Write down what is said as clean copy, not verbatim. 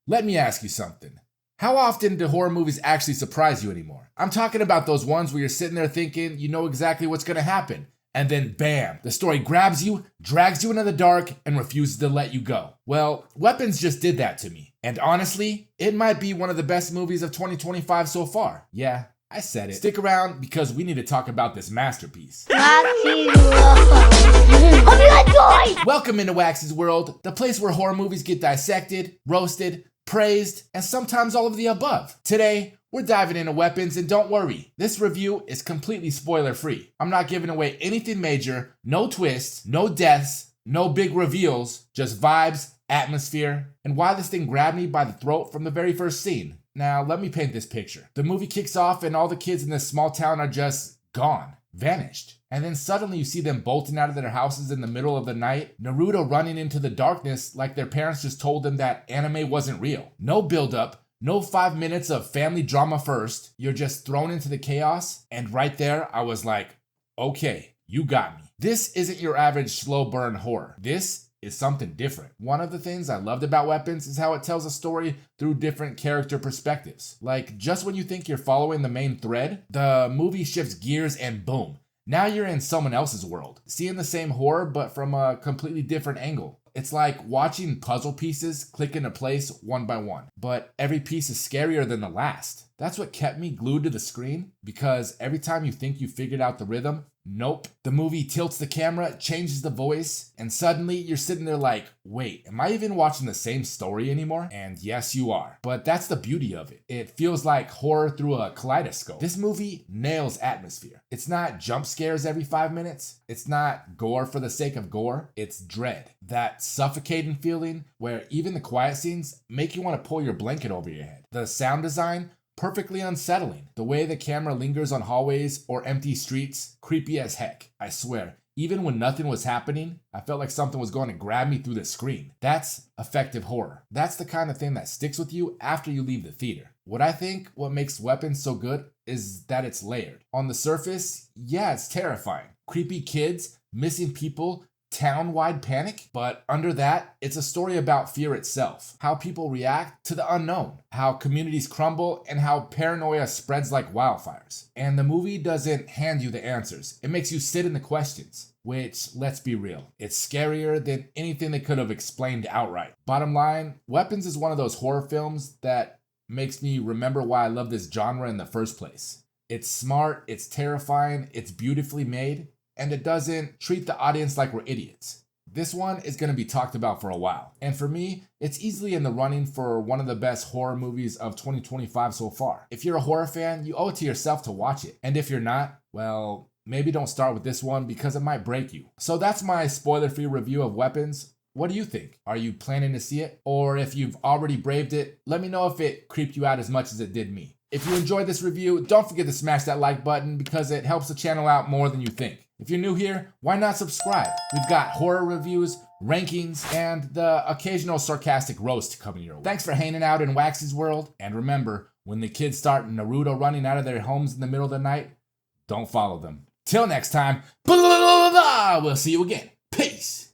Let me ask you something. How often do horror movies actually surprise you anymore? I'm talking about those ones where you're sitting there thinking you know exactly what's gonna happen, and then bam, the story grabs you, drags you into the dark, and refuses to let you go. Well, Weapons just did that to me. And honestly, it might be one of the best movies of 2025 so far. Yeah, I said it. Stick around because we need to talk about this masterpiece. Waxyz World. Welcome into Waxyz World, the place where horror movies get dissected, roasted, praised, and sometimes all of the above. Today, we're diving into Weapons, and don't worry, this review is completely spoiler free. I'm not giving away anything major, no twists, no deaths, no big reveals, just vibes, atmosphere, and why this thing grabbed me by the throat from the very first scene. Now, let me paint this picture. The movie kicks off and all the kids in this small town are just gone, vanished. And then suddenly you see them bolting out of their houses in the middle of the night, Naruto running into the darkness like their parents just told them that anime wasn't real. No build-up, no 5 minutes of family drama first. You're just thrown into the chaos, and right there I was like, okay, you got me. This isn't your average slow burn horror. This is something different. One of the things I loved about Weapons is how it tells a story through different character perspectives. Like, just when you think you're following the main thread, the movie shifts gears and boom, now you're in someone else's world, seeing the same horror but from a completely different angle. It's like watching puzzle pieces click into place one by one, but every piece is scarier than the last. That's what kept me glued to the screen, because every time you think you figured out the rhythm, nope. The movie tilts the camera, changes the voice, and suddenly you're sitting there like, wait, am I even watching the same story anymore? And yes, you are. But that's the beauty of it. It feels like horror through a kaleidoscope. This movie nails atmosphere. It's not jump scares every 5 minutes. It's not gore for the sake of gore. It's dread. That suffocating feeling where even the quiet scenes make you want to pull your blanket over your head. The sound design, perfectly unsettling. The way the camera lingers on hallways or empty streets, creepy as heck. I swear, even when nothing was happening, I felt like something was going to grab me through the screen. That's effective horror. That's the kind of thing that sticks with you after you leave the theater. What makes Weapons so good is that it's layered. On the surface, yeah, it's terrifying. Creepy kids, missing people, town-wide panic, but under that, it's a story about fear itself, how people react to the unknown, how communities crumble, and how paranoia spreads like wildfires. And the movie doesn't hand you the answers. It makes you sit in the questions, which, let's be real, it's scarier than anything they could have explained outright. Bottom line, Weapons is one of those horror films that makes me remember why I love this genre in the first place. It's smart, it's terrifying, it's beautifully made, and it doesn't treat the audience like we're idiots. This one is going to be talked about for a while. And for me, it's easily in the running for one of the best horror movies of 2025 so far. If you're a horror fan, you owe it to yourself to watch it. And if you're not, well, maybe don't start with this one because it might break you. So that's my spoiler-free review of Weapons. What do you think? Are you planning to see it? Or if you've already braved it, let me know if it creeped you out as much as it did me. If you enjoyed this review, don't forget to smash that like button because it helps the channel out more than you think. If you're new here, why not subscribe? We've got horror reviews, rankings, and the occasional sarcastic roast coming your way. Thanks for hanging out in Waxyz World, and remember, when the kids start Naruto running out of their homes in the middle of the night, don't follow them. Till next time, we'll see you again. Peace!